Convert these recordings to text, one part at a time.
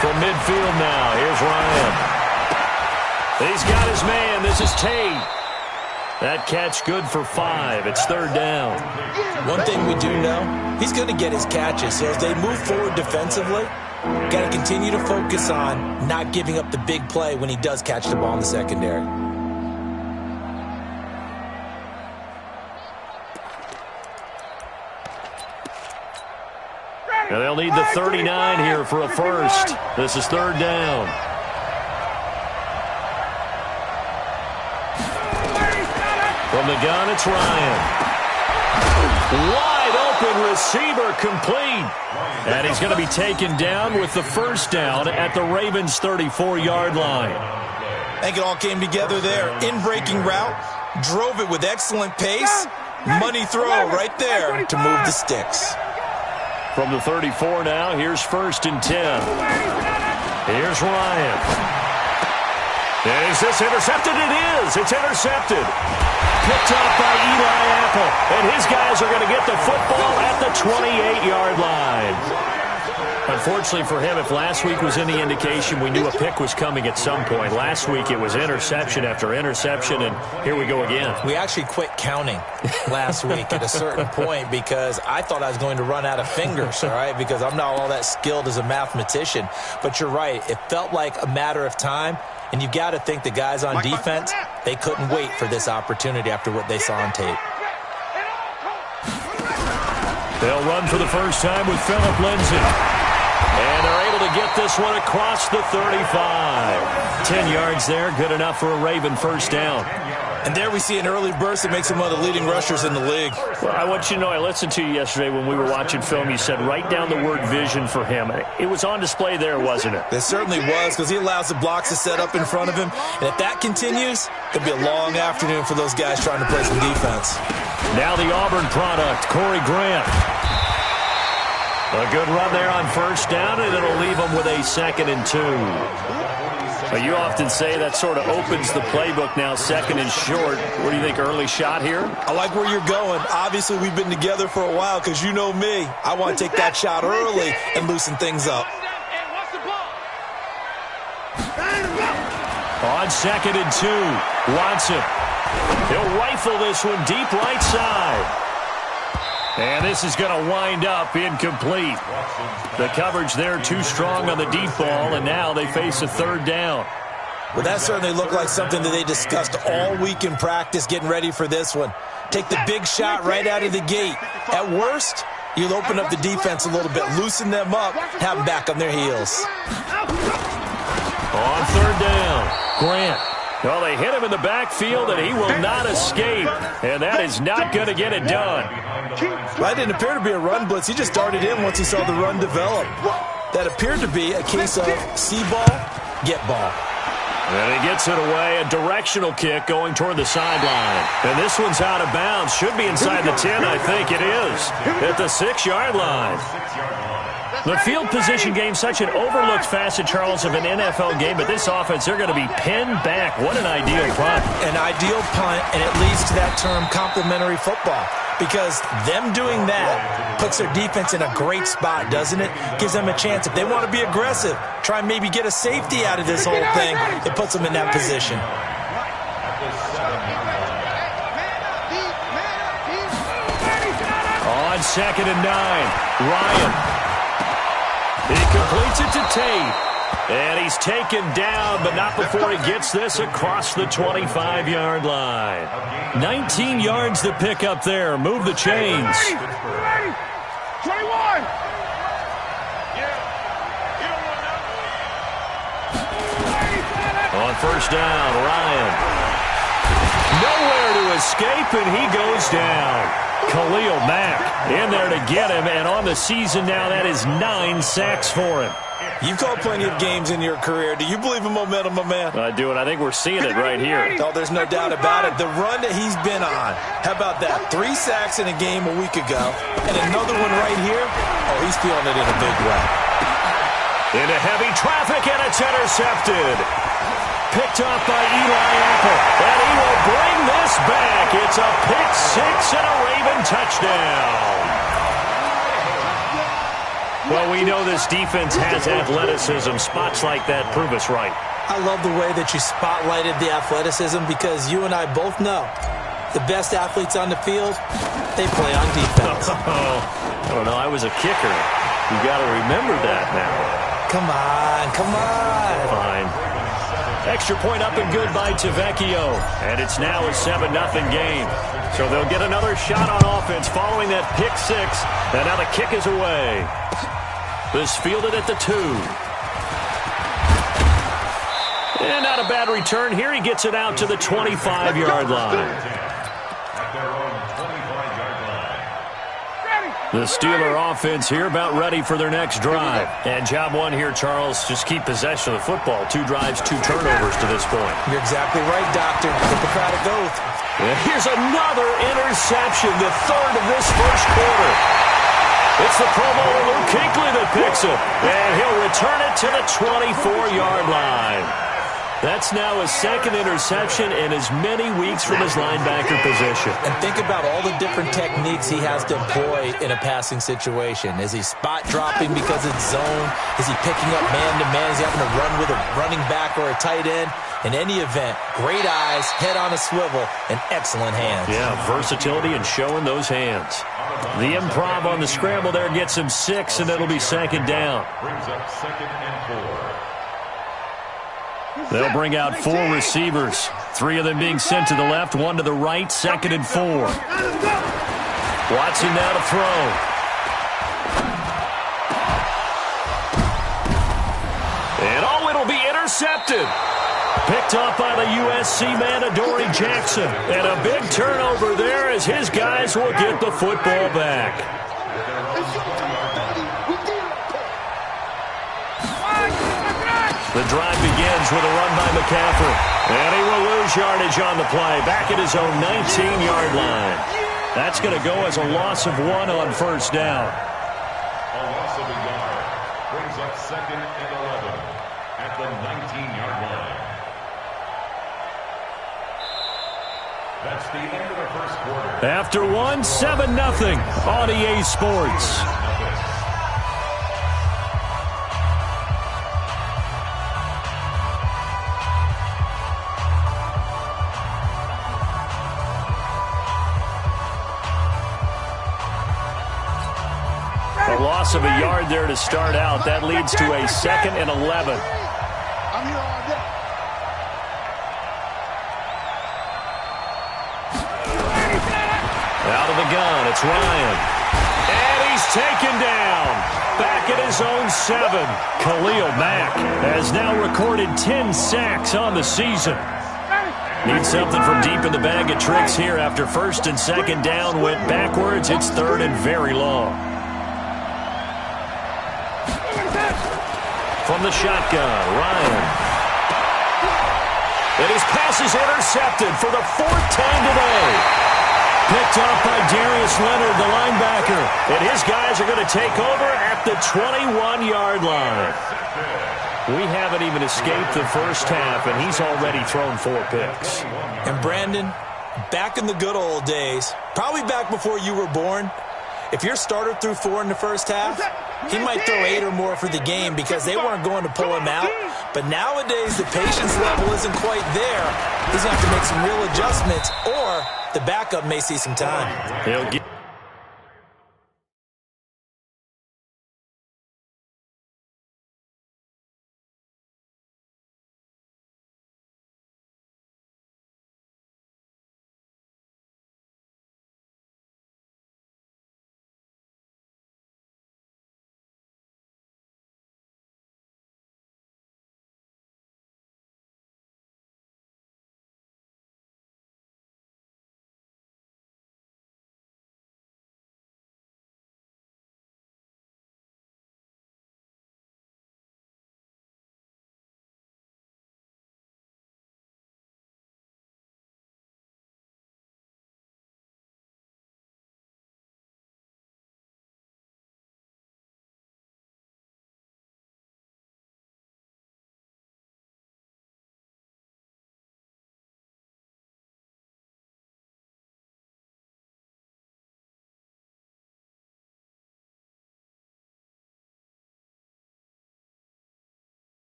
From midfield now, here's Ryan. He's got his man. This is Tate. That catch good for 5. It's third down. One thing we do know, he's going to get his catches. So as they move forward defensively, got to continue to focus on not giving up the big play when he does catch the ball in the secondary. And they'll need the 39 here for a first. This is third down. From the gun, it's Ryan. Wide open receiver, complete. And he's going to be taken down with the first down at the Ravens' 34-yard line. I think it all came together there. In-breaking route, drove it with excellent pace. Money throw right there to move the sticks. From the 34 now, here's first and 10. Here's Ryan. Is this intercepted? It is. It's intercepted. Picked up by Eli Apple. And his guys are going to get the football at the 28-yard line. Unfortunately for him, if last week was any indication, we knew a pick was coming at some point. Last week it was interception after interception, and here we go again. We actually quit counting last week at a certain point because I thought I was going to run out of fingers, all right, because I'm not all that skilled as a mathematician. But you're right. It felt like a matter of time, and you've got to think the guys on defense, they couldn't wait for this opportunity after what they saw on tape. They'll run for the first time with Phillip Lindsay. And they're able to get this one across the 35. 10 yards there, good enough for a Raven first down. And there we see an early burst that makes him one of the leading rushers in the league. Well, I want you to know, I listened to you yesterday when we were watching film. You said write down the word vision for him. It was on display there, wasn't it? It certainly was, because he allows the blocks to set up in front of him. And if that continues, it'll be a long afternoon for those guys trying to play some defense. Now the Auburn product, Corey Grant. A good run there on first down, and it'll leave them with a 2nd and 2. But you often say that sort of opens the playbook now, 2nd and short. What do you think, early shot here? I like where you're going. Obviously, we've been together for a while because you know me. I want to take that shot early and loosen things up. On 2nd and 2, Watson. He'll rifle this one deep right side. And this is going to wind up incomplete. The coverage there too strong on the deep ball, and now they face a third down. Well, that certainly looked like something that they discussed all week in practice getting ready for this one. Take the big shot right out of the gate. At worst, you'll open up the defense a little bit, loosen them up, have them back on their heels. On third down, Grant. Well, they hit him in the backfield, and he will not escape. And that is not going to get it done. Well, that didn't appear to be a run blitz. He just darted in once he saw the run develop. That appeared to be a case of see ball, get ball. And he gets it away, a directional kick going toward the sideline. And this one's out of bounds. Should be inside the 10, I think it is. At the 6-yard line. The field position game, such an overlooked facet, Charles, of an NFL game. But this offense, they're going to be pinned back. What an ideal punt. An ideal punt, and it leads to that term complementary football. Because them doing that puts their defense in a great spot, doesn't it? Gives them a chance. If they want to be aggressive, try and maybe get a safety out of this whole thing, it puts them in that position. On 2nd and 9, Ryan. He completes it to Tate. And he's taken down, but not before he gets this across the 25-yard line. 19 yards to pick up there. Move the chains. 21. On first down, Ryan. Nowhere to escape, and he goes down. Khalil Mack in there to get him, and on the season now, that is 9 sacks for him. You've called plenty of games in your career. Do you believe in momentum, my man? I do, and I think we're seeing it right here. Oh, there's no doubt about it. The run that he's been on, how about that? 3 sacks in a game a week ago, and another one right here. Oh, he's feeling it in a big way. Into heavy traffic, and it's intercepted. picked off by Eli Apple, and he will bring this back. It's a pick six and a Raven touchdown. Well, we know this defense has athleticism. Spots like that prove us right. I love the way that you spotlighted the athleticism because you and I both know the best athletes on the field, they play on defense. I don't know. I was a kicker. You got to remember that now. Come on, come on. Fine. Extra point up and good by Tavecchio. And it's now a 7-0 game. So they'll get another shot on offense following that pick six. And now the kick is away. This fielded at the 2. And not a bad return here. He gets it out to the 25-yard line. The Steeler offense here about ready for their next drive. And job one here, Charles, just keep possession of the football. 2 drives, 2 turnovers to this point. You're exactly right, Doctor. Hippocratic oath. And here's another interception, the third of this first quarter. It's the Pro Bowler Luke Kuechly that picks it. And he'll return it to the 24-yard line. That's now his second interception in as many weeks from his linebacker position. And think about all the different techniques he has to employ in a passing situation. Is he spot dropping because it's zone? Is he picking up man-to-man? Is he having to run with a running back or a tight end? In any event, great eyes, head on a swivel, and excellent hands. Yeah, versatility and showing those hands. The improv on the scramble there gets him 6, and it'll be second down. Brings up 2nd and 4. They'll bring out 4 receivers. 3 of them being sent to the left, 1 to the right, 2nd and 4. Watson now to throw. And it'll be intercepted. Picked off by the USC man, Adoree Jackson. And a big turnover there as his guys will get the football back. The drive begins with a run by McCaffrey. And he will lose yardage on the play. Back at his own 19-yard line. That's going to go as a loss of 1 on first down. A loss of a yard. Brings up 2nd and 11 at the 19-yard line. That's the end of the first quarter. After 1, 7-0 on EA Sports. A loss of a yard there to start out. That leads to a 2nd and 11. I'm here all day. Out of the gun, it's Ryan. And he's taken down. Back at his own 7. Khalil Mack has now recorded 10 sacks on the season. Needs something from deep in the bag of tricks here after 1st and 2nd down went backwards. It's 3rd and very long. From the shotgun, Ryan. And his pass is intercepted for the 4th time today. Picked off by Darius Leonard, the linebacker. And his guys are going to take over at the 21-yard line. We haven't even escaped the first half, and he's already thrown 4 picks. And Brandon, back in the good old days, probably back before you were born, if your starter threw 4 in the first half, he might throw 8 or more for the game because they weren't going to pull him out. But nowadays, the patience level isn't quite there. He's going to have to make some real adjustments, or the backup may see some time. He'll get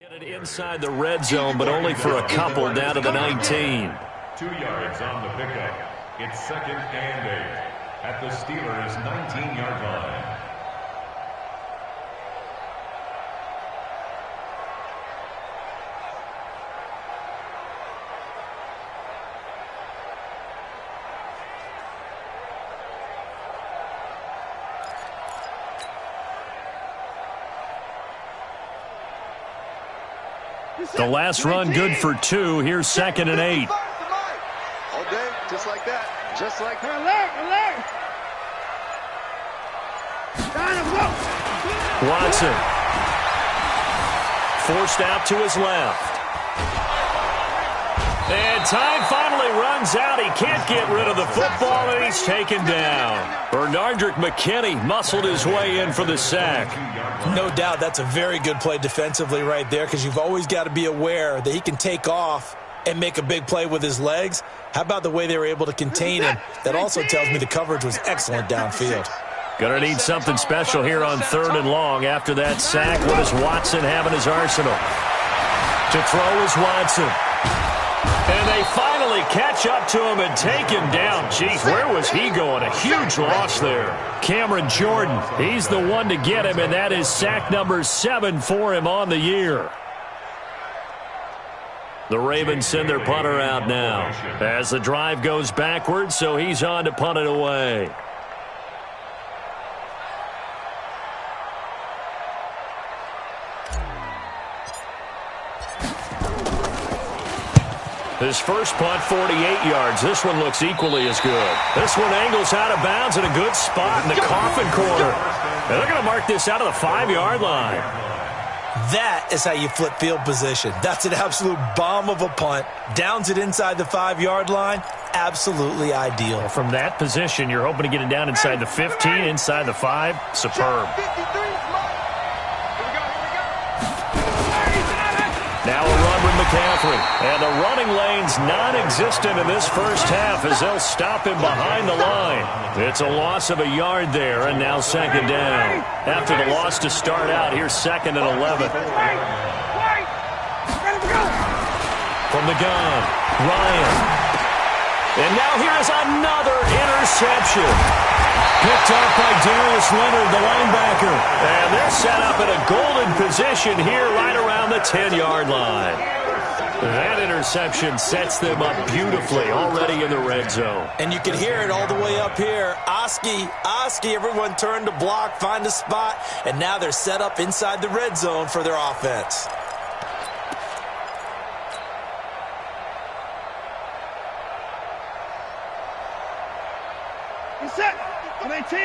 Inside the red zone, but only for a couple, down to the 19. 2 yards on the pickup. It's 2nd and 8 at the Steelers' 19-yard line. The last run good for 2. Here's 2nd and 8. All day, just like that. Just like that. Watson. Forced out to his left. And time finally runs out. He can't get rid of the football, and he's taken down. Bernardrick McKinney muscled his way in for the sack. No doubt that's a very good play defensively right there, because you've always got to be aware that he can take off and make a big play with his legs. How about the way they were able to contain him? That also tells me the coverage was excellent downfield. Gonna need something special here on 3rd and long. After that sack, what does Watson have in his arsenal? To throw is Watson. And they finally catch up to him and take him down. Jeez, where was he going? A huge loss there. Cameron Jordan, he's the one to get him, and that is sack number 7 for him on the year. The Ravens send their punter out now as the drive goes backwards, so he's on to punt it away. His first punt, 48 yards. This one looks equally as good. This one angles out of bounds in a good spot in the coffin corner. And they're going to mark this out of the 5-yard line. That is how you flip field position. That's an absolute bomb of a punt. Downs it inside the 5-yard line. Absolutely ideal. From that position, you're hoping to get it down inside the 15, inside the 5. Superb. Now a run with McCaffrey. And the running lane's non-existent in this first half as they'll stop him behind the line. It's a loss of a yard there, and now 2nd down. After the loss to start out, here's 2nd and 11. From the gun, Ryan. And now here's another interception. Picked up by Darius Leonard, the linebacker. And they're set up in a golden position here right around the 10-yard line. That interception sets them up beautifully already in the red zone. And you can hear it all the way up here. Oski, everyone turned to block, find a spot, and now they're set up inside the red zone for their offense. Set. 19.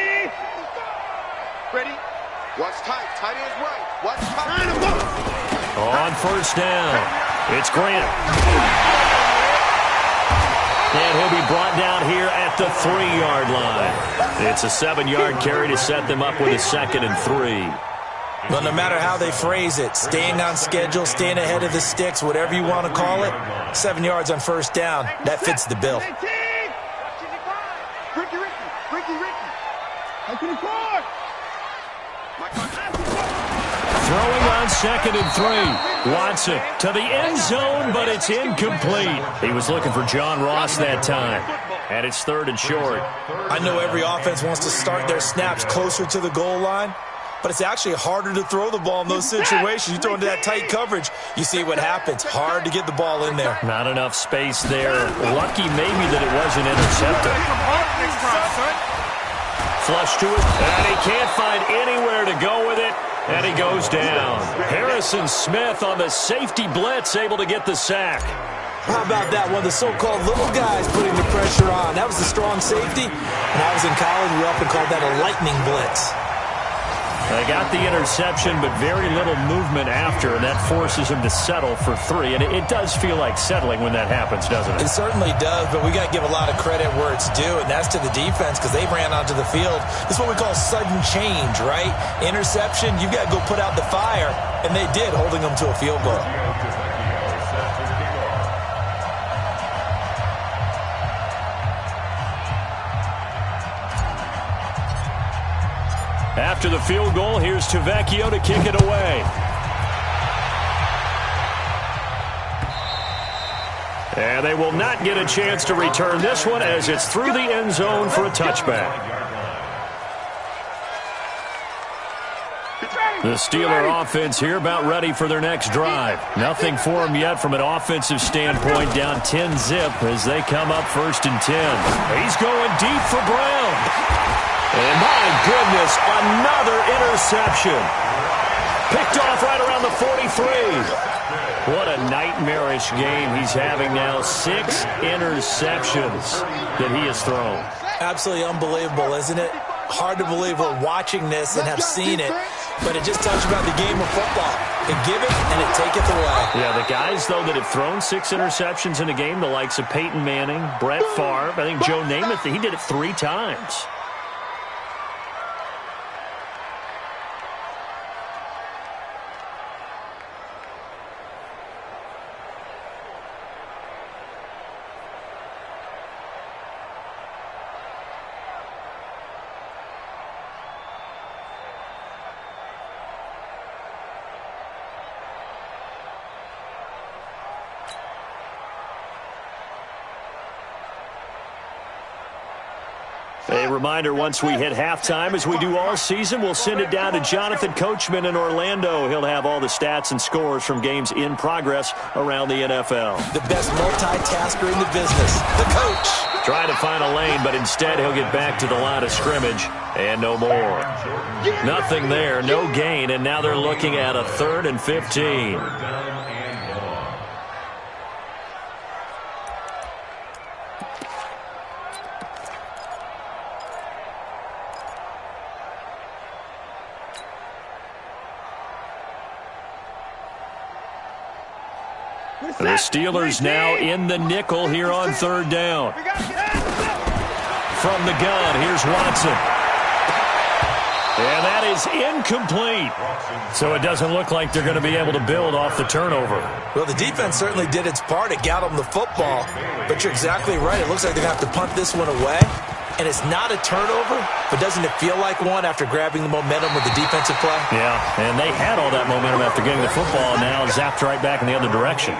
Ready. Watch tight. Tight ends right. Watch tight. On first down, it's Grant. And he'll be brought down here at the 3-yard line. It's a 7-yard carry to set them up with a 2nd and 3. Well, no matter how they phrase it, staying on schedule, staying ahead of the sticks, whatever you want to call it, 7 yards on first down, that fits the bill. Throwing on 2nd and 3. Watson to the end zone, but it's incomplete. He was looking for John Ross that time. And it's 3rd and short. I know every offense wants to start their snaps closer to the goal line, but it's actually harder to throw the ball in those situations. You throw into that tight coverage, you see what happens. Hard to get the ball in there. Not enough space there. Lucky maybe that it wasn't intercepted. Flush to it, and he can't find anywhere to go with it, and he goes down. Harrison Smith on the safety blitz, able to get the sack. How about that? One of the so-called little guys putting the pressure on. That was the strong safety. When I was in college, we often called that a lightning blitz. They got the interception, but very little movement after, and that forces him to settle for 3. And it does feel like settling when that happens, doesn't it? It certainly does, but we got to give a lot of credit where it's due, and that's to the defense because they ran onto the field. This is what we call sudden change, right? Interception, you've got to go put out the fire, and they did, holding them to a field goal. After the field goal, here's Tavecchio to kick it away. And they will not get a chance to return this one as it's through the end zone for a touchback. The Steeler offense here about ready for their next drive. Nothing for them yet from an offensive standpoint, down 10-zip as they come up 1st and 10. He's going deep for Brown. And my goodness, another interception. Picked off right around the 43. What a nightmarish game he's having now. 6 interceptions that he has thrown. Absolutely unbelievable, isn't it? Hard to believe we're watching this and have seen it, but it just tells you about the game of football. It give it and it taketh away. Yeah, the guys, though, that have thrown 6 interceptions in a game, the likes of Peyton Manning, Brett Favre, I think Joe Namath, he did it 3 times. A reminder, once we hit halftime, as we do all season, we'll send it down to Jonathan Coachman in Orlando. He'll have all the stats and scores from games in progress around the NFL. The best multitasker in the business, the coach. Trying to find a lane, but instead he'll get back to the line of scrimmage and no more. Nothing there, no gain, and now they're looking at a 3rd and 15. The Steelers now in the nickel here on 3rd down. From the gun, here's Watson. And that is incomplete. So it doesn't look like they're going to be able to build off the turnover. Well, the defense certainly did its part. It got them the football. But you're exactly right. It looks like they're going to have to punt this one away. And it's not a turnover, but doesn't it feel like one after grabbing the momentum with the defensive play? Yeah, and they had all that momentum after getting the football, and now zapped right back in the other direction.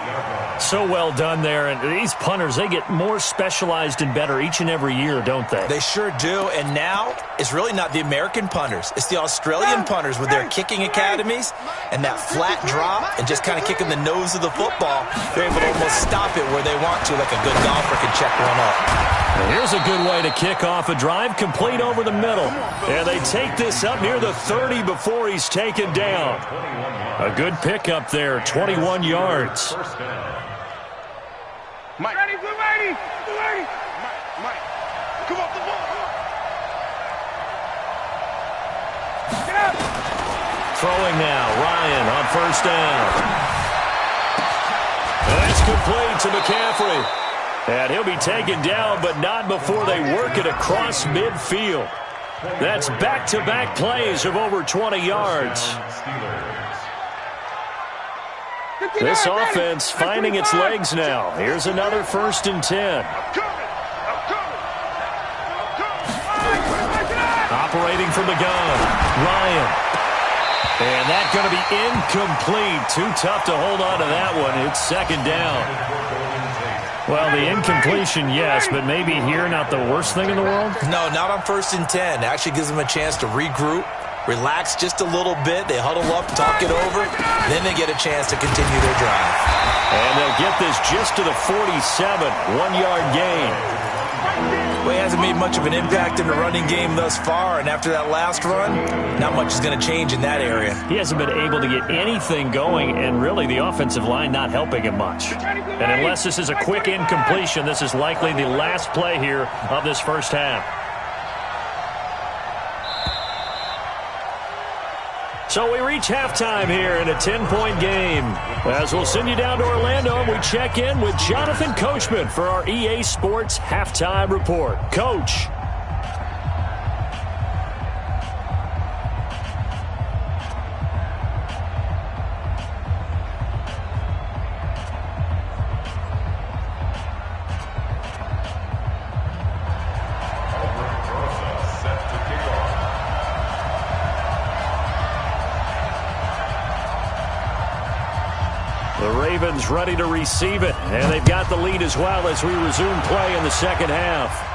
So well done there, and these punters, they get more specialized and better each and every year, don't they? They sure do, and now it's really not the American punters. It's the Australian punters with their kicking academies and that flat drop and just kind of kicking the nose of the football. They're able to almost stop it where they want to, like a good golfer can check one up. And here's a good way to kick off a drive, complete over the middle. And they take this up near the 30 before he's taken down. A good pickup there, 21 yards. Mike. Ready, blue lady. Blue lady. Mike. Come off the ball. Get up. Throwing now. Ryan on 1st down. And that's complete to McCaffrey. And he'll be taken down, but not before they work it across midfield. That's back-to-back plays of over 20 yards. This offense finding its legs now. Here's another 1st and 10. Operating from the gun. Ryan. And that's going to be incomplete. Too tough to hold on to that one. It's 2nd down. Well, the incompletion, yes, but maybe here not the worst thing in the world? No, not on 1st and 10. It actually gives them a chance to regroup, relax just a little bit. They huddle up, talk it over. Then they get a chance to continue their drive. And they'll get this just to the 47, 1-yard gain. Well, he hasn't made much of an impact in the running game thus far, and after that last run, not much is going to change in that area. He hasn't been able to get anything going, and really the offensive line not helping him much. And unless this is a quick incompletion, this is likely the last play here of this first half. So we reach halftime here in a 10-point game. As we'll send you down to Orlando, and we check in with Jonathan Coachman for our EA Sports Halftime Report. Coach. Ravens ready to receive it. And they've got the lead as well as we resume play in the second half.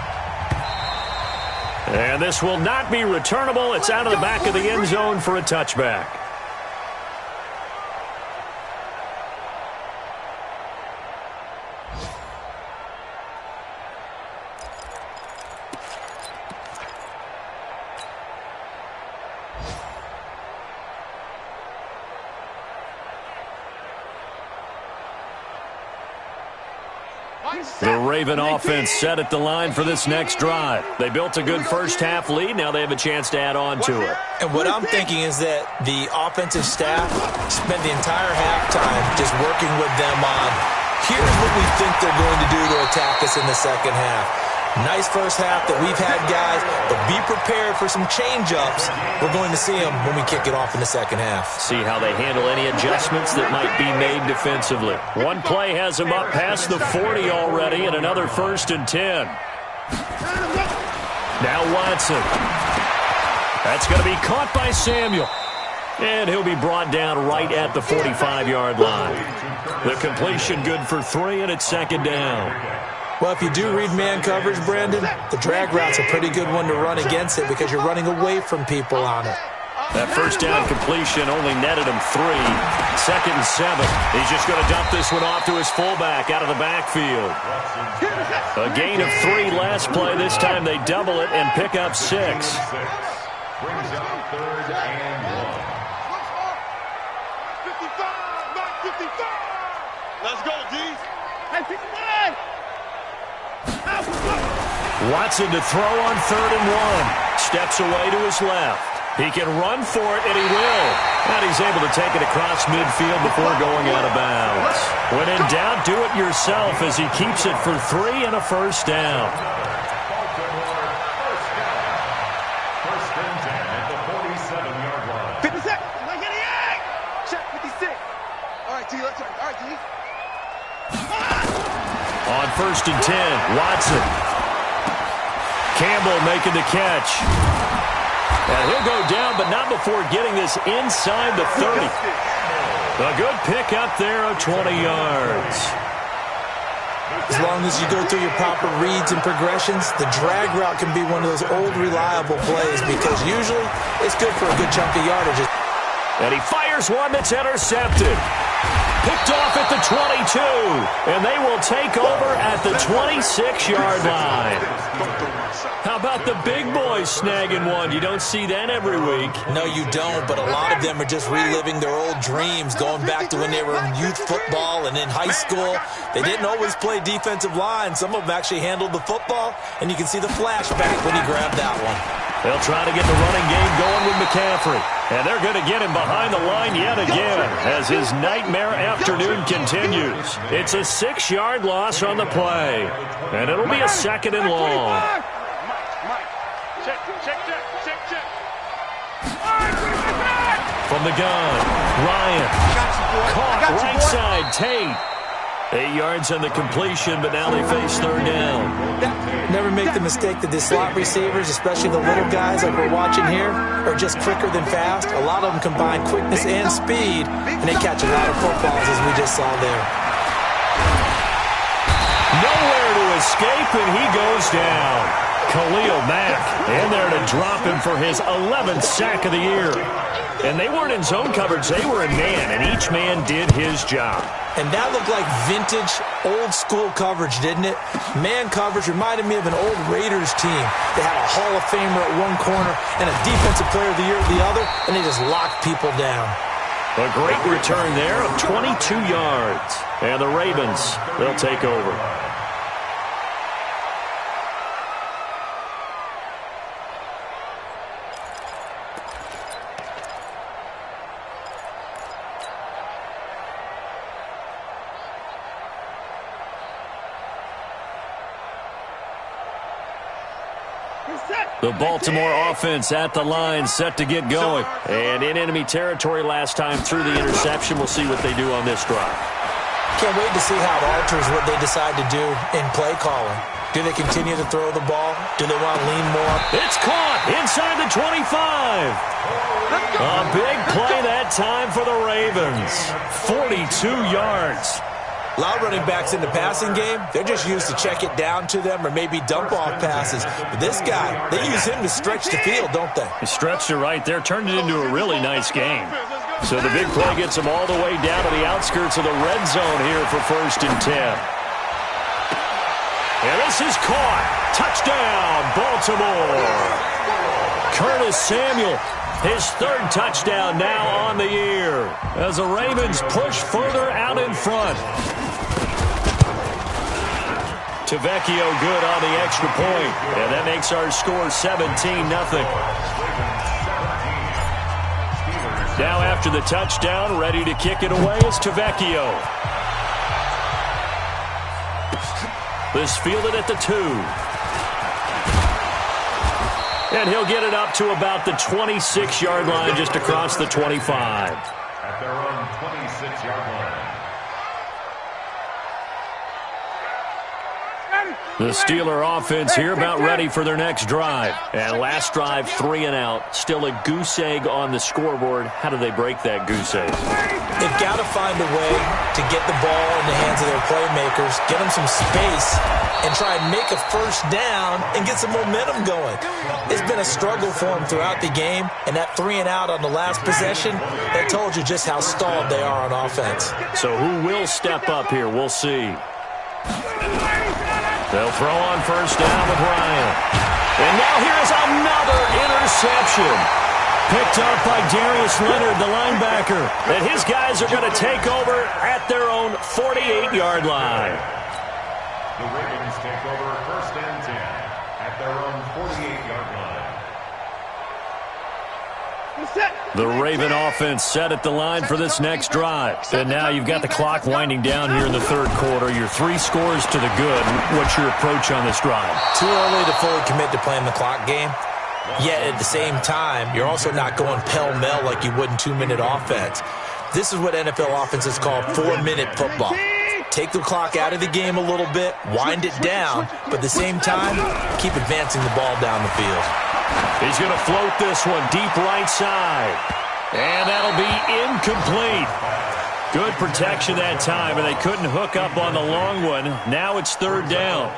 And this will not be returnable. It's out of the back of the end zone for a touchback. The Raven offense set at the line for this next drive. They built a good first-half lead. Now they have a chance to add on to it. And what I'm thinking is that the offensive staff spent the entire halftime just working with them on, here's what we think they're going to do to attack us in the second half. Nice first half that we've had, guys, but be prepared for some change-ups. We're going to see them when we kick it off in the second half. See how they handle any adjustments that might be made defensively. One play has them up past the 40 already, and another 1st and 10. Now Watson. That's going to be caught by Samuel. And he'll be brought down right at the 45-yard line. The completion good for 3, and it's 2nd down. Well, if you do read man coverage, Brandon, the drag route's a pretty good one to run against it because you're running away from people on it. That first down completion only netted him 3. 2nd and 7. He's just going to dump this one off to his fullback out of the backfield. A gain of 3 last play. This time they double it and pick up 6. Brings up 3rd and 1. 55. Let's go, D. Hey, 59. Watson to throw on 3rd and 1. Steps away to his left. He can run for it, and he will. And he's able to take it across midfield before going out of bounds. When in doubt, do it yourself as he keeps it for 3 and a 1st down. First and 10 at the 47-yard line. 56. Check 56. All right, D. Let's go. All right, D. On 1st and 10, Watson. Campbell making the catch. And he'll go down, but not before getting this inside the 30. A good pickup there of 20 yards. As long as you go through your proper reads and progressions, the drag route can be one of those old reliable plays because usually it's good for a good chunk of yardage. And he fires one that's intercepted. Picked off at the 22. And they will take over at the 26-yard line. How about the big boys snagging one? You don't see that every week. No, you don't, but a lot of them are just reliving their old dreams, going back to when they were in youth football and in high school. They didn't always play defensive line. Some of them actually handled the football, and you can see the flashback when he grabbed that one. They'll try to get the running game going with McCaffrey. And they're going to get him behind the line yet again as his nightmare afternoon continues. It's a 6-yard loss on the play. And it'll be a 2nd and long. Check. From the gun, Ryan. Caught right side, Tate. 8 yards on the completion, but now they face 3rd down. Never make the mistake that the slot receivers, especially the little guys like we're watching here, are just quicker than fast. A lot of them combine quickness and speed, and they catch a lot of footballs, as we just saw there. Nowhere to escape, and he goes down. Khalil Mack in there to drop him for his 11th sack of the year. And they weren't in zone coverage. They were in man, and each man did his job. And that looked like vintage, old-school coverage, didn't it? Man coverage reminded me of an old Raiders team. They had a Hall of Famer at one corner and a Defensive Player of the Year at the other, and they just locked people down. A great return there of 22 yards. And the Ravens, they'll take over. The Baltimore offense at the line, set to get going. And in enemy territory last time through the interception. We'll see what they do on this drive. Can't wait to see how it alters what they decide to do in play calling. Do they continue to throw the ball? Do they want to lean more? It's caught inside the 25. A big play that time for the Ravens. 42 yards. A lot of running backs in the passing game, they're just used to check it down to them or maybe dump off passes. But this guy, they use him to stretch the field, don't they? He stretched it right there, turned it into a really nice game. So the big play gets him all the way down to the outskirts of the red zone here for 1st and 10. And this is caught. Touchdown, Baltimore. Curtis Samuel, his 3rd touchdown now on the year as the Ravens push further out in front. Tavecchio good on the extra point, and that makes our score 17-0. Now after the touchdown, ready to kick it away is Tavecchio. This fielded at the 2. And he'll get it up to about the 26-yard line, just across the 25. At their own 26-yard line. The Steeler offense here about ready for their next drive. And last drive, 3 and out. Still a goose egg on the scoreboard. How do they break that goose egg? They've got to find a way to get the ball in the hands of their playmakers, get them some space, and try and make a 1st down and get some momentum going. It's been a struggle for them throughout the game, and that 3 and out on the last possession, that told you just how stalled they are on offense. So who will step up here? We'll see. They'll throw on 1st down with Ryan. And now here's another interception. Picked up by Darius Leonard, the linebacker. And his guys are going to take over at their own 48-yard line. The Ravens take over 1st and 10 at their own 48-yard line. The Raven offense set at the line for this next drive. And now you've got the clock winding down here in the 3rd quarter. You're 3 scores to the good. What's your approach on this drive? Too early to fully commit to playing the clock game. Yet at the same time, you're also not going pell-mell like you would in 2-minute offense. This is what NFL offenses call 4-minute football. Take the clock out of the game a little bit, wind it down, but at the same time, keep advancing the ball down the field. He's going to float this one deep right side. And that'll be incomplete. Good protection that time, and they couldn't hook up on the long one. Now it's 3rd down.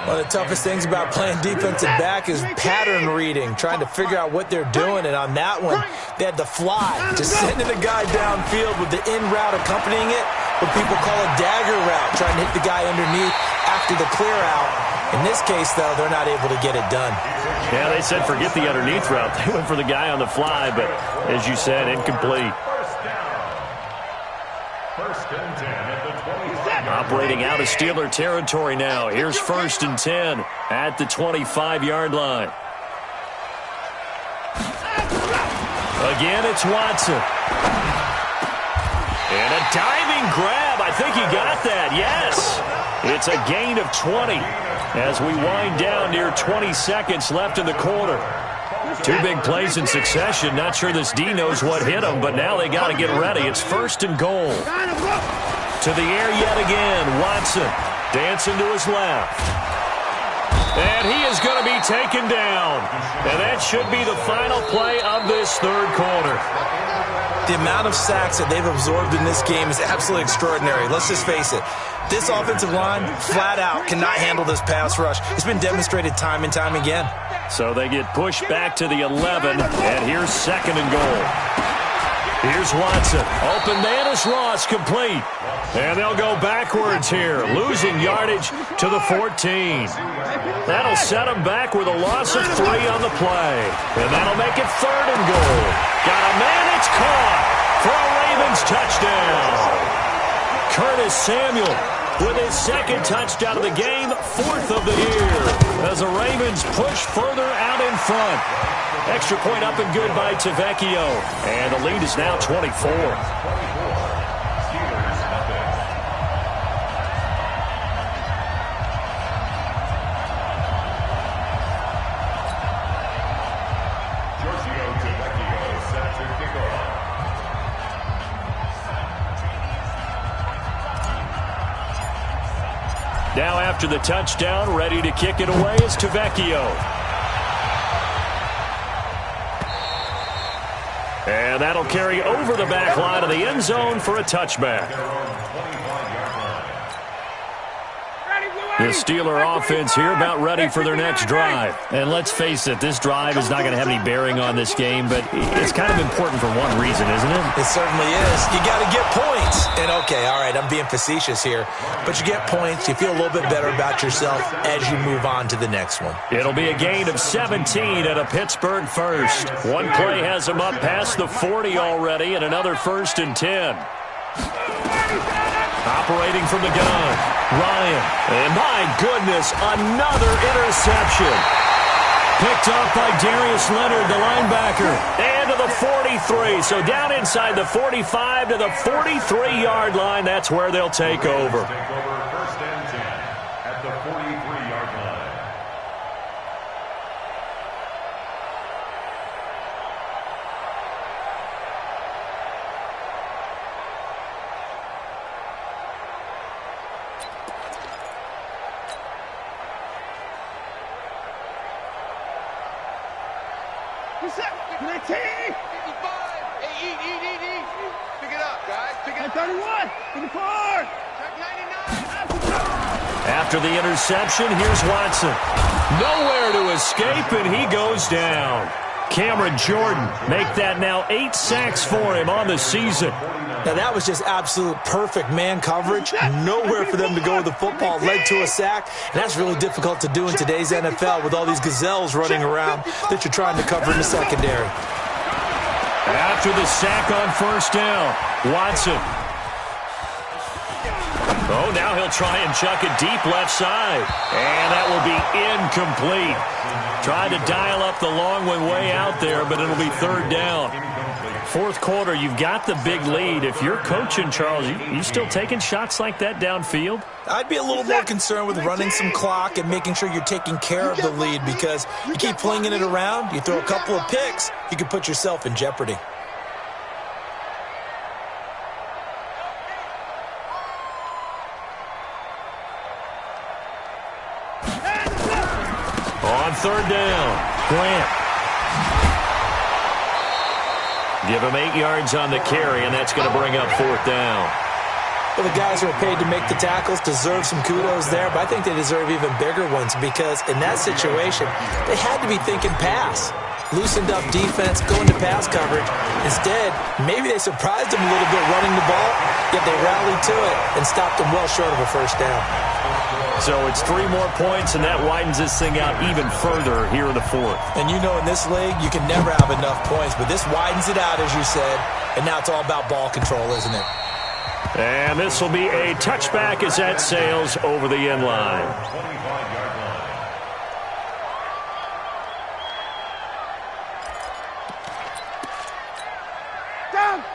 One of the toughest things about playing defensive back is pattern reading, trying to figure out what they're doing. And on that one, they had the fly, just sending the guy downfield with the in route accompanying it, what people call a dagger route, trying to hit the guy underneath after the clear out. In this case, though, they're not able to get it done. Yeah, they said forget the underneath route. They went for the guy on the fly, but as you said, incomplete. 1st and 10 at the 25. Operating out of Steeler territory now. Here's 1st and 10 at the 25-yard line. Again, it's Watson. And a diving grab. I think he got that. Yes. It's a gain of 20 as we wind down near 20 seconds left in the quarter. 2 big plays in succession. Not sure this D knows what hit him, but now they got to get ready. It's 1st and goal. To the air yet again. Watson dancing to his left. And he is going to be taken down. And that should be the final play of this 3rd quarter. The amount of sacks that they've absorbed in this game is absolutely extraordinary. Let's just face it. This offensive line, flat out, cannot handle this pass rush. It's been demonstrated time and time again. So they get pushed back to the 11, and here's 2nd and goal. Here's Watson. Open man is Ross, complete. And they'll go backwards here, losing yardage to the 14. That'll set them back with a loss of 3 on the play. And that'll make it 3rd and goal. Got a man, it's caught for a Ravens touchdown. Curtis Samuel with his 2nd touchdown of the game, 4th of the year, as the Ravens push further out in front. Extra point up and good by Tavecchio, and the lead is now 24. Now after the touchdown, ready to kick it away is Tavecchio. And that'll carry over the back line of the end zone for a touchback. The Steeler offense here about ready for their next drive. And let's face it, this drive is not going to have any bearing on this game, but it's kind of important for one reason, isn't it? It certainly is. You got to get points. And, okay, all right, I'm being facetious here, but you get points, you feel a little bit better about yourself as you move on to the next one. It'll be a gain of 17 at a Pittsburgh first. One play has them up past the 40 already, and another 1st and 10. Operating from the gun, Ryan. And my goodness, another interception. Picked up by Darius Leonard, the linebacker. And to the 43. So down inside the 45 to the 43-yard line. That's where they'll take over. 1st and 10 at the 43-yard line. Pick it up, guys. Pick it up. 31. 24. Check 99. After the interception, here's Watson. Nowhere to escape, and he goes down. Cameron Jordan make that now 8 sacks for him on the season. Now, that was just absolute perfect man coverage. Nowhere for them to go with the football. Led to a sack. And that's really difficult to do in today's NFL with all these gazelles running around that you're trying to cover in the secondary. After the sack on 1st down, Watson. Oh, now he'll try and chuck it deep left side. And that will be incomplete. Tried to dial up the long one way out there, but it'll be 3rd down. 4th quarter, you've got the big lead. If you're coaching, Charles, you still taking shots like that downfield? I'd be a little more concerned with running some clock and making sure you're taking care of the lead, because you keep flinging it around, you throw a couple of picks, you can put yourself in jeopardy. On 3rd down, Grant. Give him 8 yards on the carry, and that's going to bring up 4th down. Well, the guys who are paid to make the tackles deserve some kudos there, but I think they deserve even bigger ones, because in that situation, they had to be thinking pass. Loosened up defense, going to pass coverage. Instead, maybe they surprised them a little bit running the ball, yet they rallied to it and stopped them well short of a 1st down. So it's 3 more points, and that widens this thing out even further here in the 4th. And you know, in this league, you can never have enough points, but this widens it out, as you said, and now it's all about ball control, isn't it? And this will be a touchback as that sails over the end line. 25-yard line.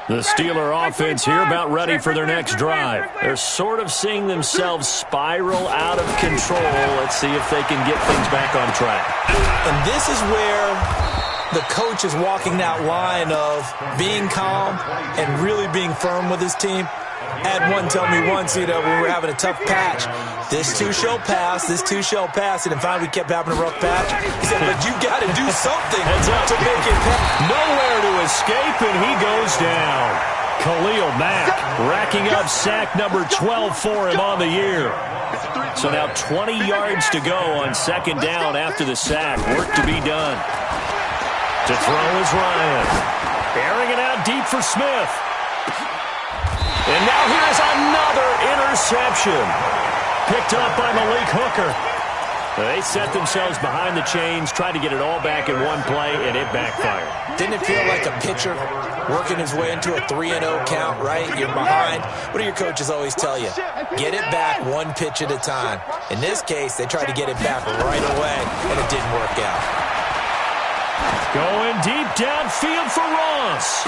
The Steeler offense here about ready for their next drive. They're sort of seeing themselves spiral out of control. Let's see if they can get things back on track. And this is where the coach is walking that line of being calm and really being firm with his team. Had one tell me once, when we were having a tough patch, this too shall pass, this too shall pass, and finally we kept having a rough patch. He said, but you got to do something to make it pass. Nowhere to escape, and he goes down. Khalil Mack racking up sack number 12 for him on the year. So now 20 yards to go on 2nd down after the sack. Work to be done. To throw is Ryan. Airing it out deep for Smith. And now here's another interception. Picked up by Malik Hooker. They set themselves behind the chains, tried to get it all back in one play, and it backfired. Didn't it feel like a pitcher working his way into a 3-0 count, right? You're behind. What do your coaches always tell you? Get it back 1 pitch at a time. In this case, they tried to get it back right away, and it didn't work out. Going deep downfield for Ross.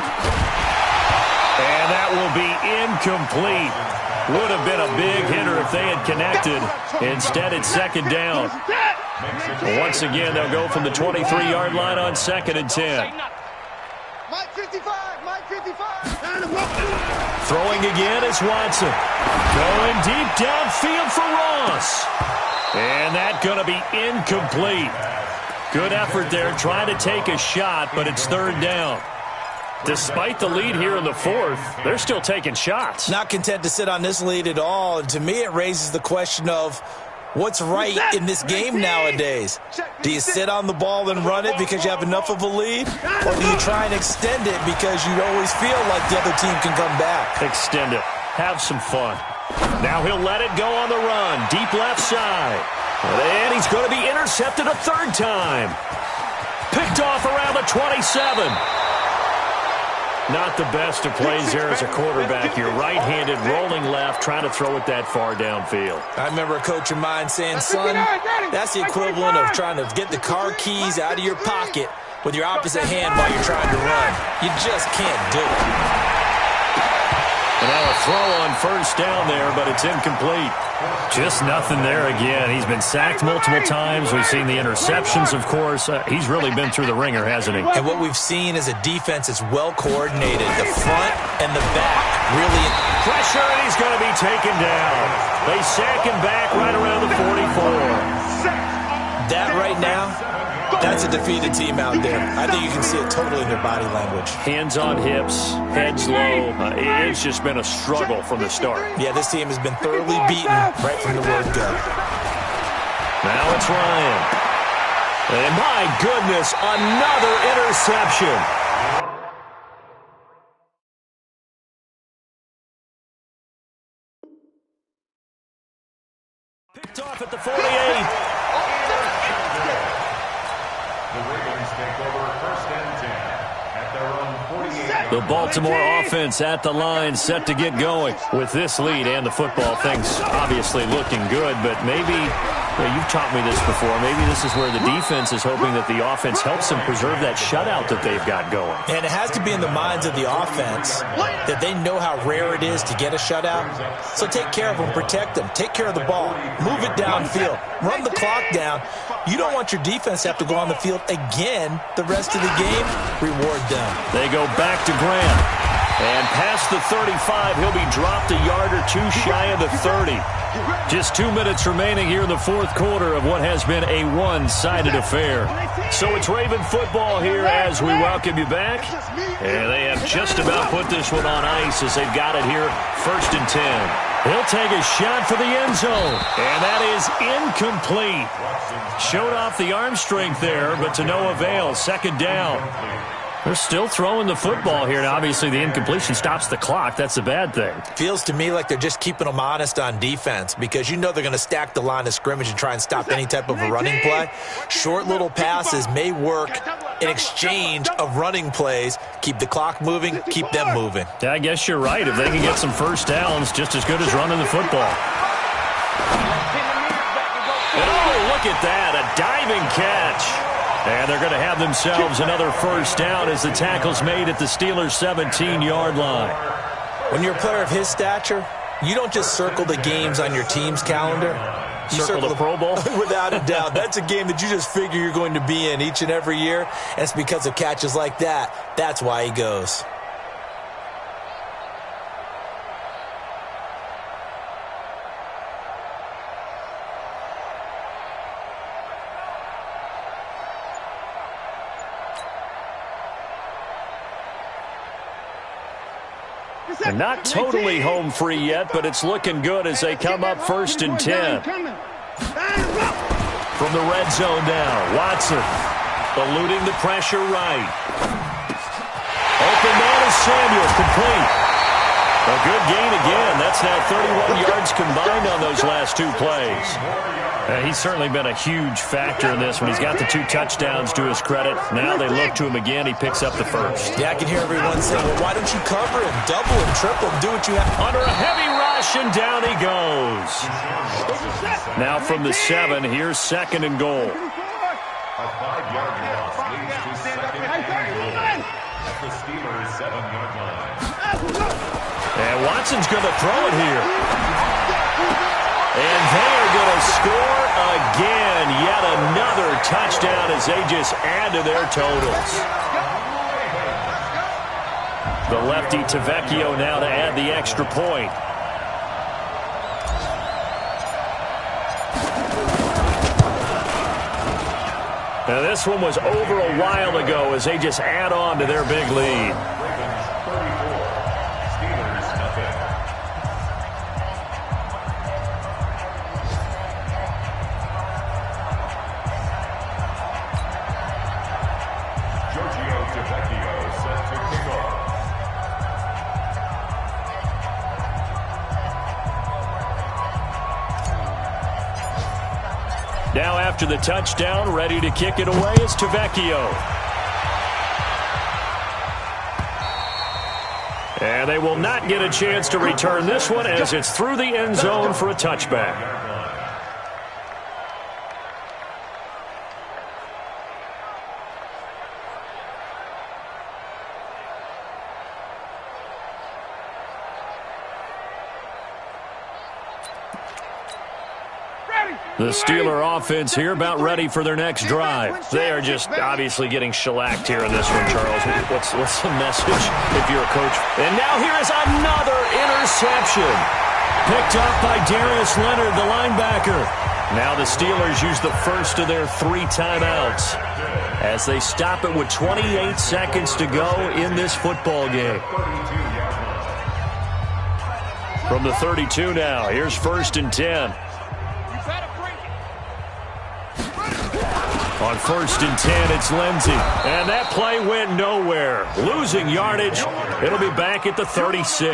And that will be incomplete. Would have been a big hitter if they had connected. Instead, it's 2nd down. Once again, they'll go from the 23-yard line on 2nd and 10. Mike 55, Mike 55. Throwing again is Watson. Going deep downfield for Ross. And that's going to be incomplete. Good effort there, trying to take a shot, but it's 3rd down. Despite the lead here in the 4th, they're still taking shots. Not content to sit on this lead at all. And to me, it raises the question of, What's right in this game nowadays? Do you sit on the ball and run it because you have enough of a lead? Or do you try and extend it because you always feel like the other team can come back? Extend it. Have some fun. Now he'll let it go on the run. Deep left side. And he's going to be intercepted a third time. Picked off around the 27. Not the best of plays there as a quarterback. You're right-handed, rolling left, trying to throw it that far downfield. I remember a coach of mine saying, son, that's the equivalent of trying to get the car keys out of your pocket with your opposite hand while you're trying to run. You just can't do it. And now a throw on first down there, but it's incomplete. Just nothing there again. He's been sacked multiple times. We've seen the interceptions, of course. He's really been through the ringer, hasn't he? And what we've seen is a defense that's well coordinated. The front and the back really. Pressure, and he's going to be taken down. They sack him back right around the 44. That right now, that's a defeated team out there. I think you can see it totally in their body language. Hands on hips, heads low. It's just been a struggle from the start. Yeah, this team has been thoroughly beaten right from the word go. Now it's Ryan. And my goodness, another interception. Picked off at the 48. The Baltimore offense at the line, set to get going. With this lead and the football, things obviously looking good, but maybe, you've taught me this before, maybe this is where the defense is hoping that the offense helps them preserve that shutout that they've got going. And it has to be in the minds of the offense that they know how rare it is to get a shutout. So take care of them, protect them, take care of the ball, move it downfield, run the clock down. You don't want your defense to have to go on the field again the rest of the game. Reward them. They go back to Grant. And past the 35, he'll be dropped a yard or two shy of the 30. Just 2 minutes remaining here in the fourth quarter of what has been a one-sided affair. So it's Raven football here as we welcome you back. And they have just about put this one on ice as they've got it here, 1st and 10. He'll take a shot for the end zone. And that is incomplete. Showed off the arm strength there, but to no avail. 2nd down. They're still throwing the football here, and obviously the incompletion stops the clock. That's a bad thing. Feels to me like they're just keeping them honest on defense because you know they're going to stack the line of scrimmage and try and stop any type of a running play. Short little passes may work in exchange of running plays. Keep the clock moving, keep them moving. Yeah, I guess you're right. If they can get some first downs, just as good as running the football. And oh, look at that, a diving catch. And they're going to have themselves another first down as the tackle's made at the Steelers' 17-yard line. When you're a player of his stature, you don't just circle the games on your team's calendar. You circle the Pro Bowl? Without a doubt. That's a game that you just figure you're going to be in each and every year. And it's because of catches like that. That's why he goes. And not totally home free yet, but it's looking good as they come up 1st and 10. From the red zone now, Watson eluding the pressure right. Open man is Samuel, complete. A good gain again. That's now 31 yards combined on those last 2 plays. He's certainly been a huge factor in this when he's got the 2 touchdowns to his credit. Now they look to him again. He picks up the first. Yeah, I can hear everyone saying, well, why don't you cover him, double him, triple him, do what you have. Under a heavy rush, and down he goes. Now from the 7, here's 2nd and goal. A 5-yard loss leads to 2nd and goal at the Steelers' 7-yard line. And Watson's going to throw it here. And they are going to score again. Yet another touchdown as they just add to their totals. The lefty Tavecchio now to add the extra point. Now this one was over a while ago as they just add on to their big lead. Now after the touchdown, ready to kick it away is Tavecchio. And they will not get a chance to return this one as it's through the end zone for a touchback. The Steeler offense here about ready for their next drive. They are just obviously getting shellacked here in this one, Charles. What's the message if you're a coach? And now here is another interception. Picked up by Darius Leonard, the linebacker. Now the Steelers use the first of their 3 timeouts as they stop it with 28 seconds to go in this football game. From the 32 now, here's 1st and 10. On 1st and 10, it's Lindsey. And that play went nowhere. Losing yardage. It'll be back at the 36.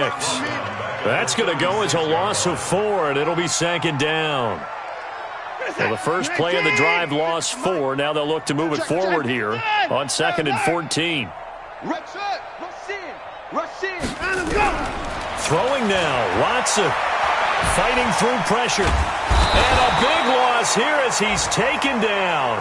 That's going to go as a loss of 4, and it'll be 2nd down. So the first play of the drive lost 4. Now they'll look to move it forward here on 2nd and 14. Throwing now, Watson. Fighting through pressure. And a big loss here as he's taken down.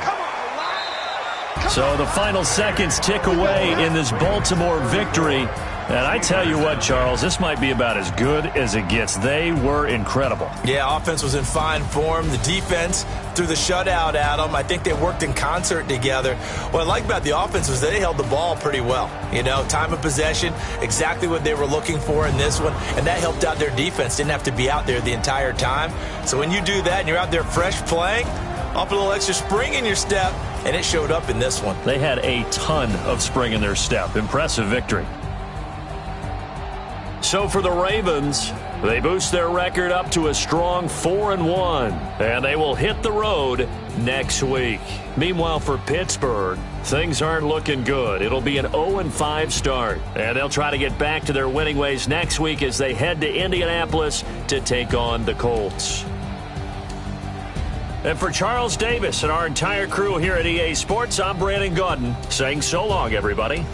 So the final seconds tick away in this Baltimore victory. And I tell you what, Charles, this might be about as good as it gets. They were incredible. Yeah, offense was in fine form. The defense threw the shutout at them. I think they worked in concert together. What I like about the offense was they held the ball pretty well. You know, time of possession, exactly what they were looking for in this one. And that helped out their defense. Didn't have to be out there the entire time. So when you do that and you're out there fresh playing, off a little extra spring in your step, and it showed up in this one. They had a ton of spring in their step. Impressive victory. So for the Ravens, they boost their record up to a strong 4-1, and they will hit the road next week. Meanwhile, for Pittsburgh, things aren't looking good. It'll be an 0-5 start, and they'll try to get back to their winning ways next week as they head to Indianapolis to take on the Colts. And for Charles Davis and our entire crew here at EA Sports, I'm Brandon Gaudin saying so long, everybody.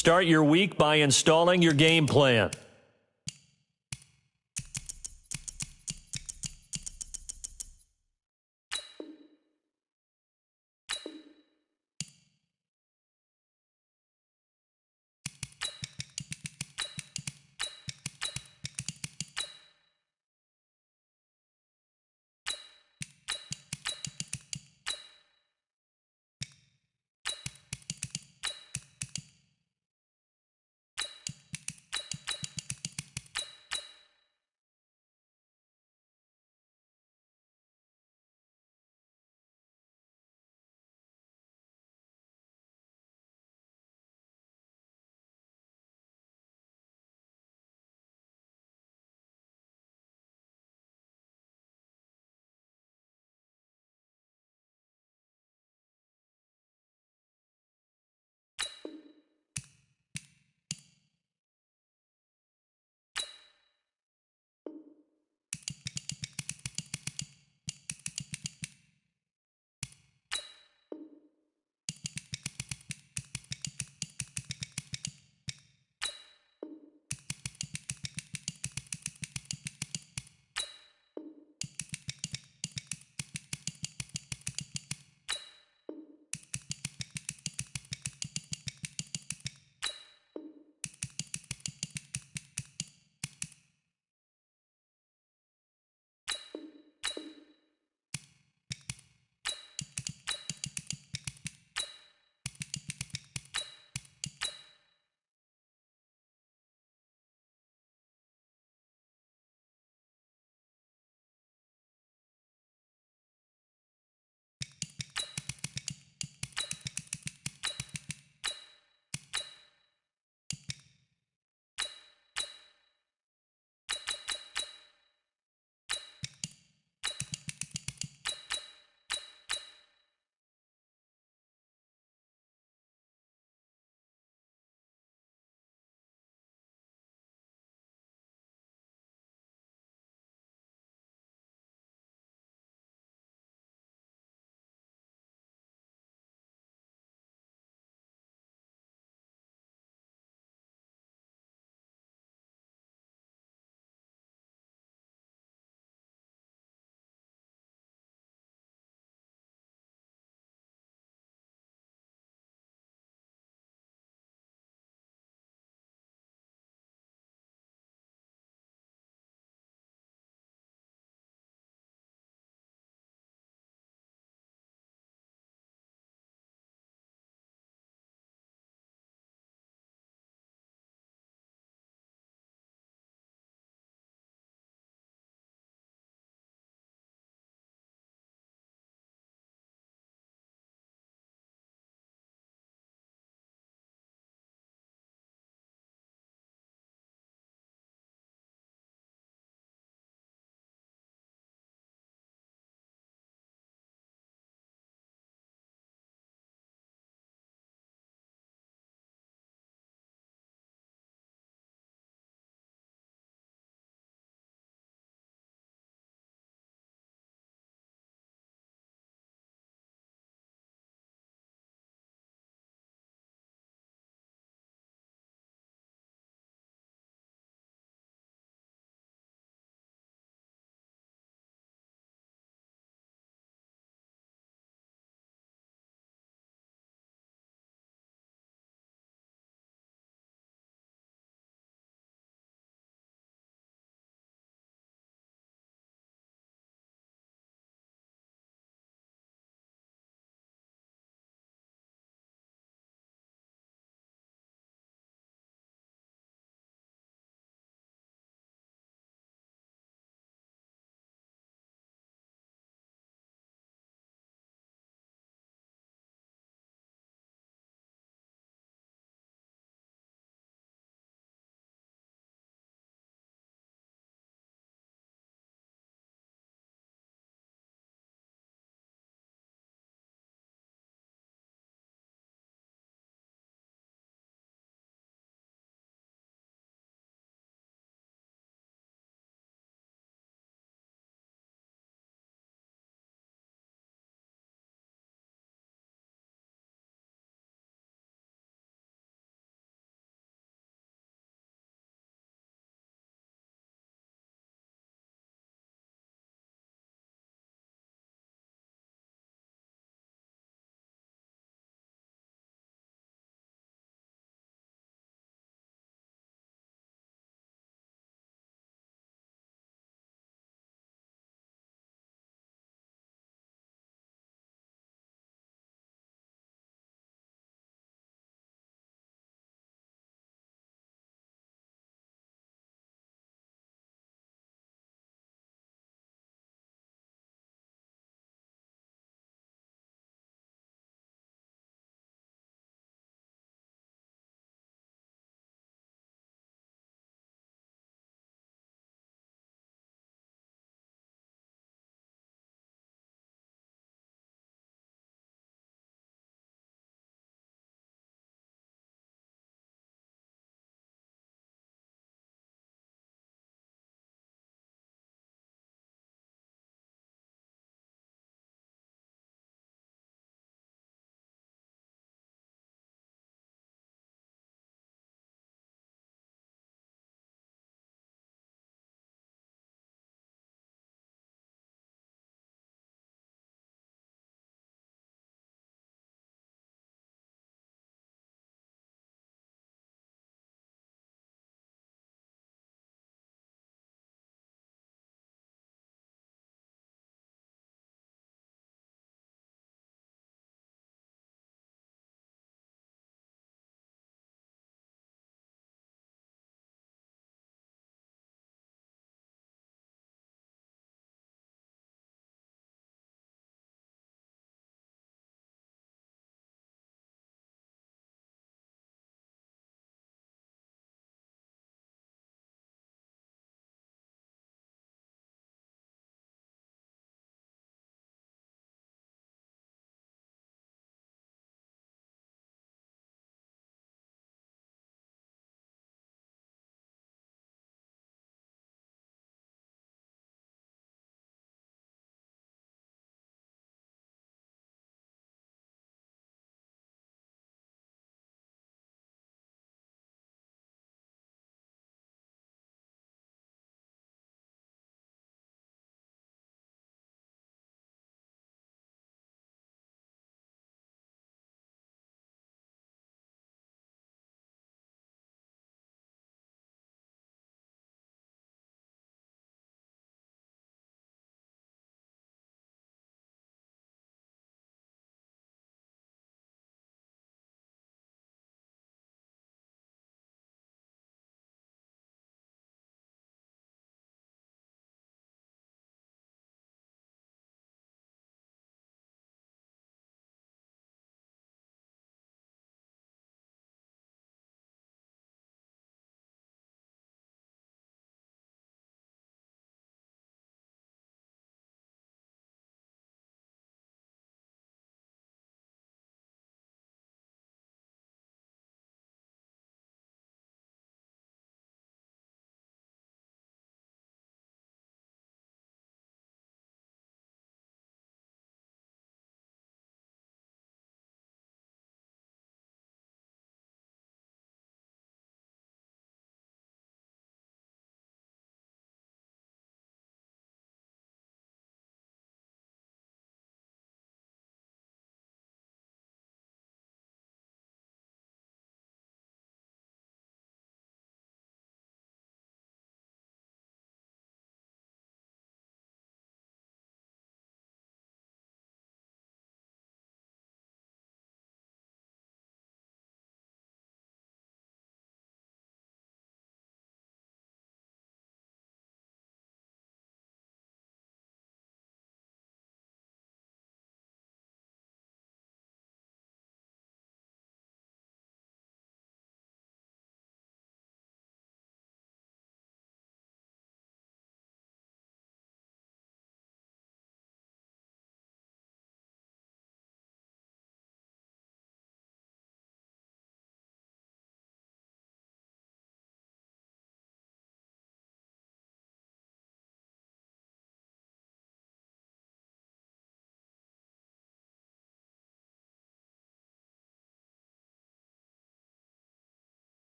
Start your week by installing your game plan.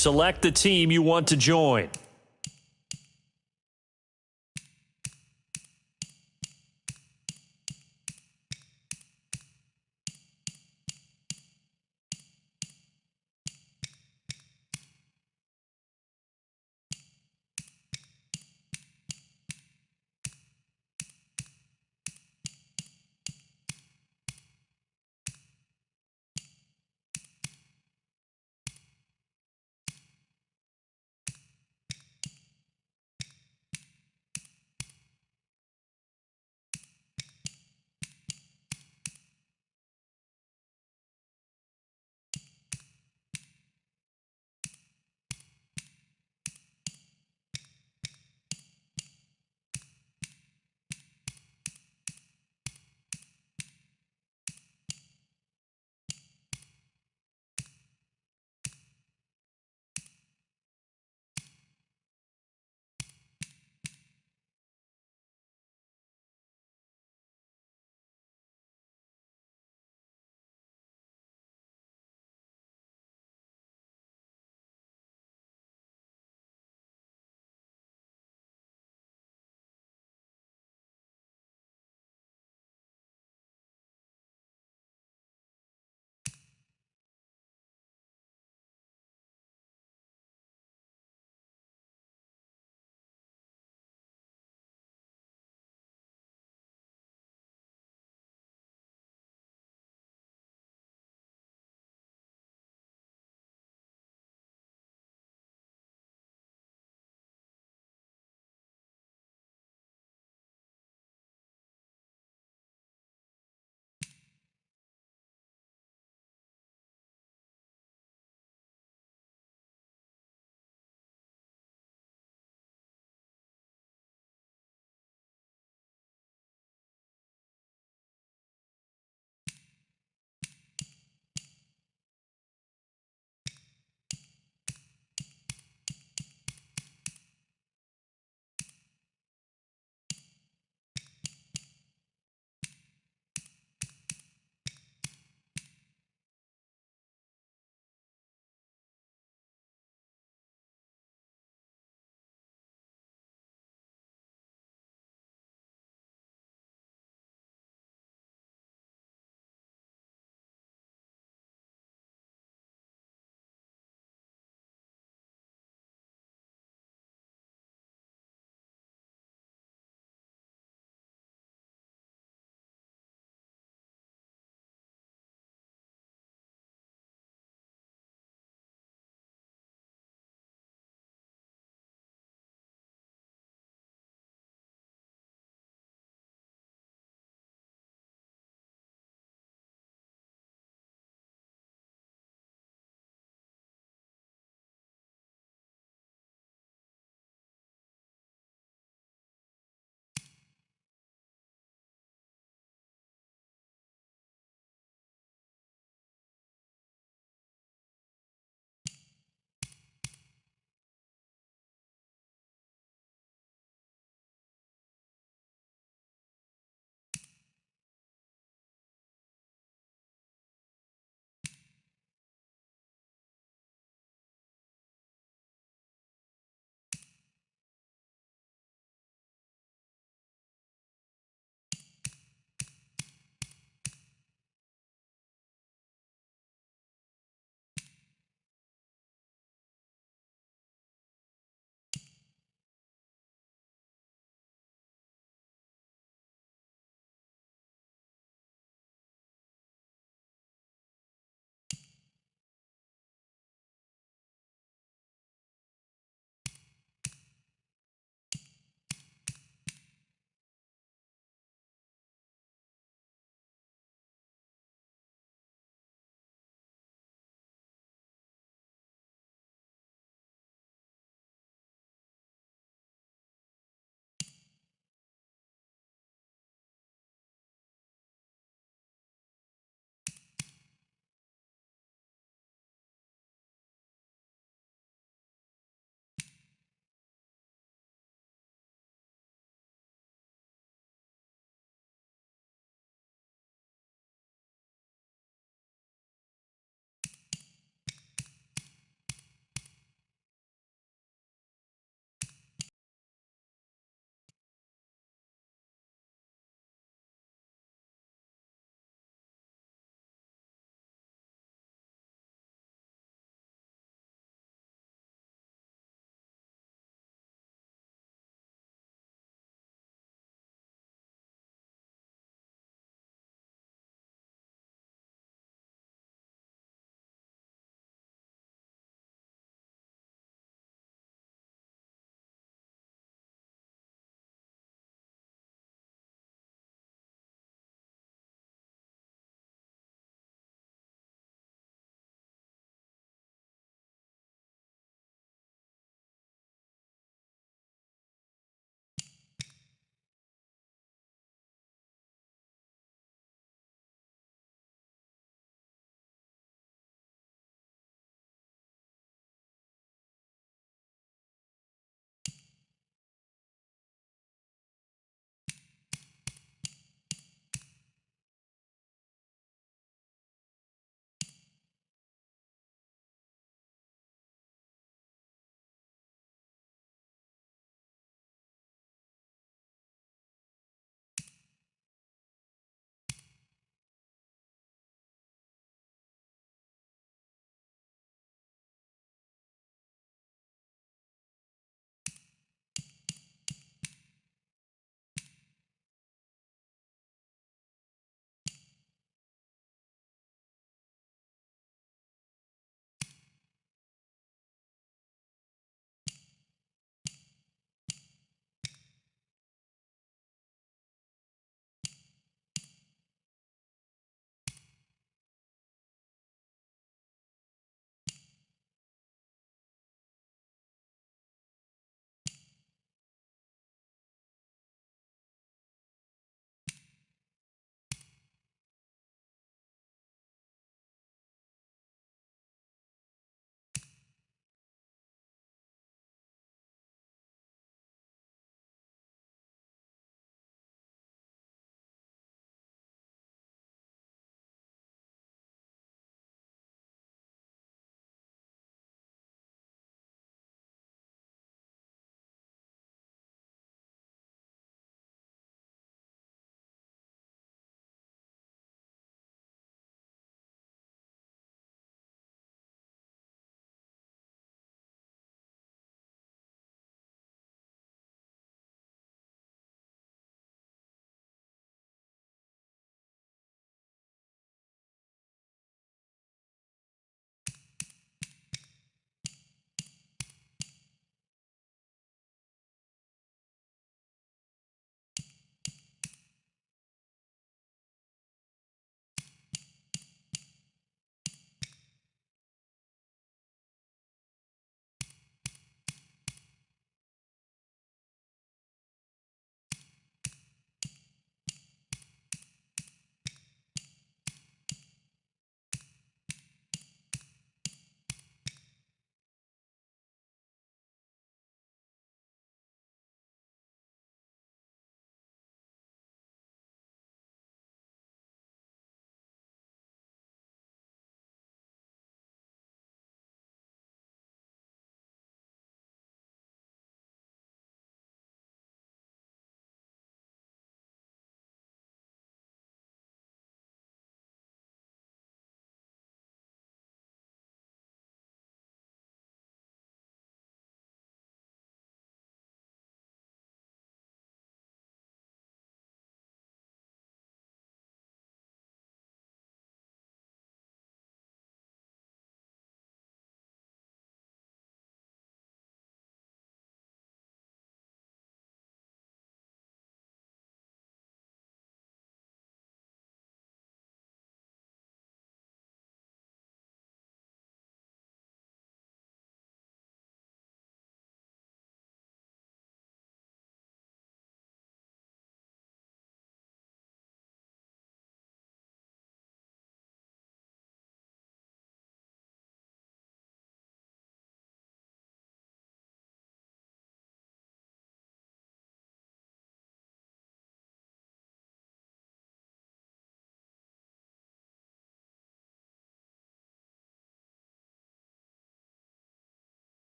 Select the team you want to join.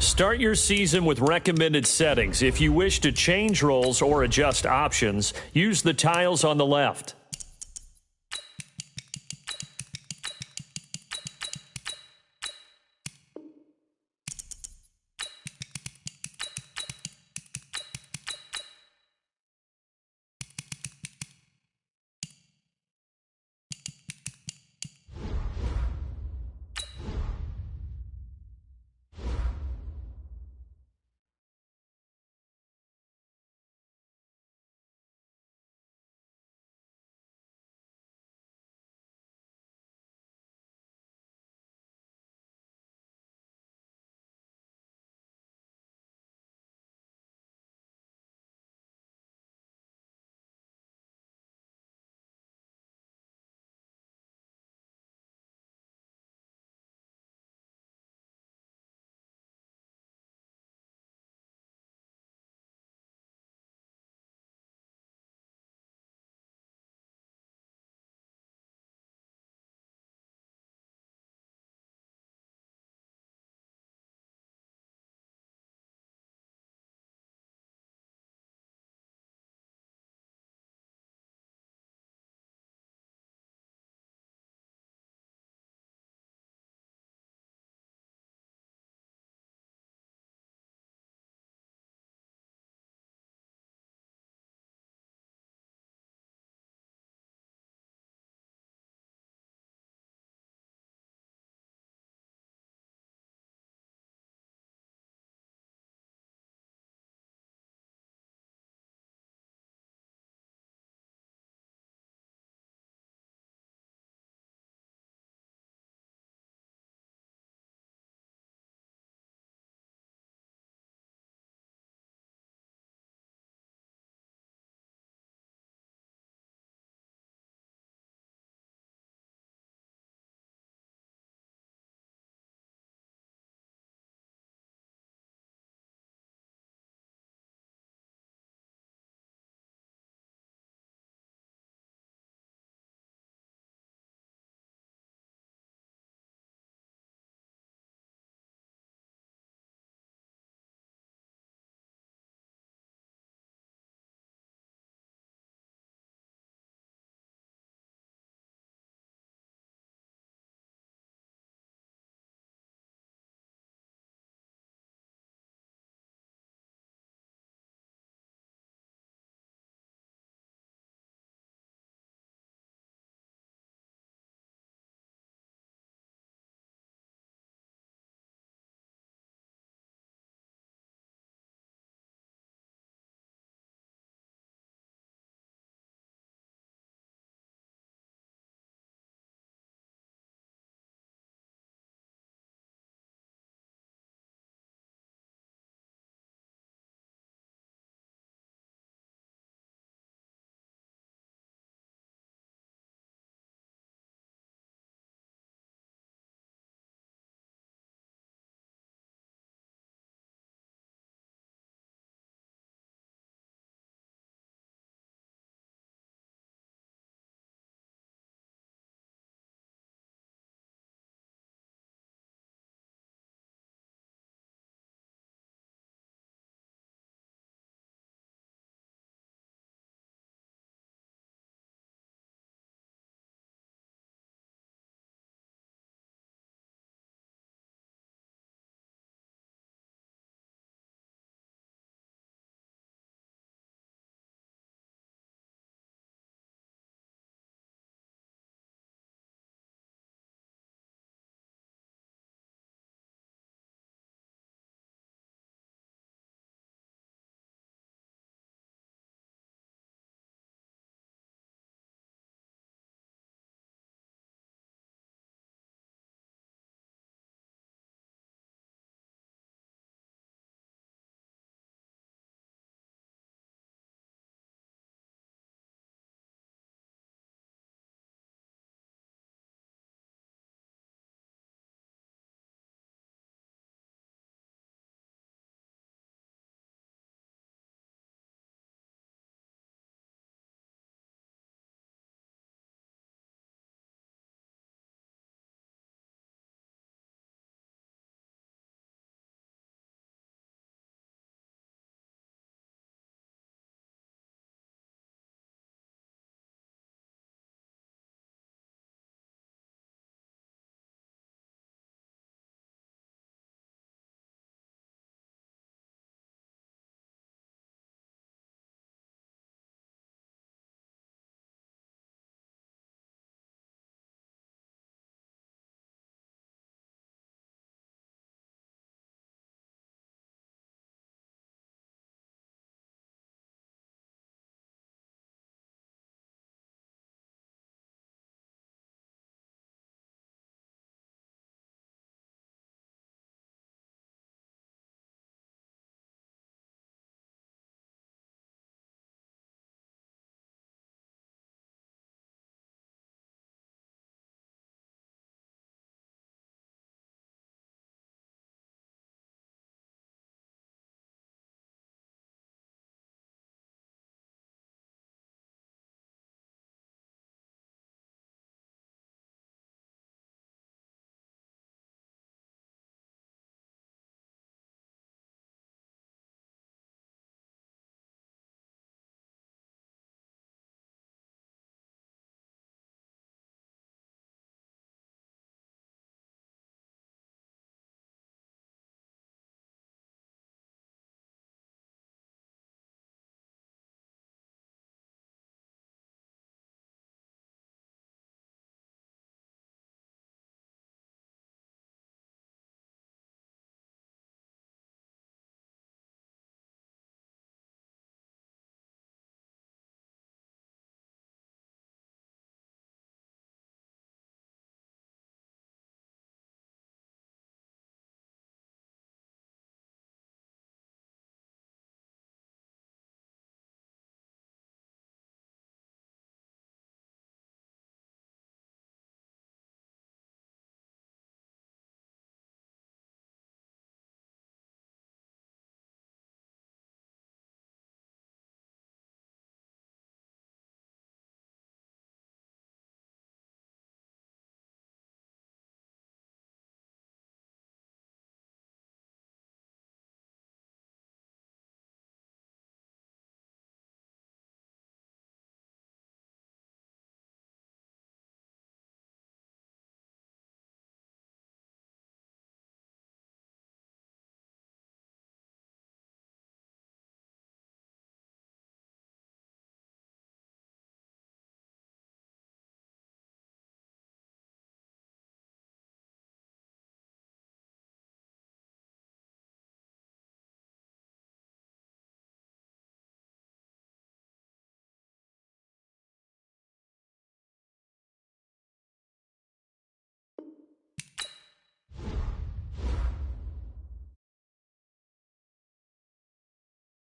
Start your season with recommended settings. If you wish to change roles or adjust options, use the tiles on the left.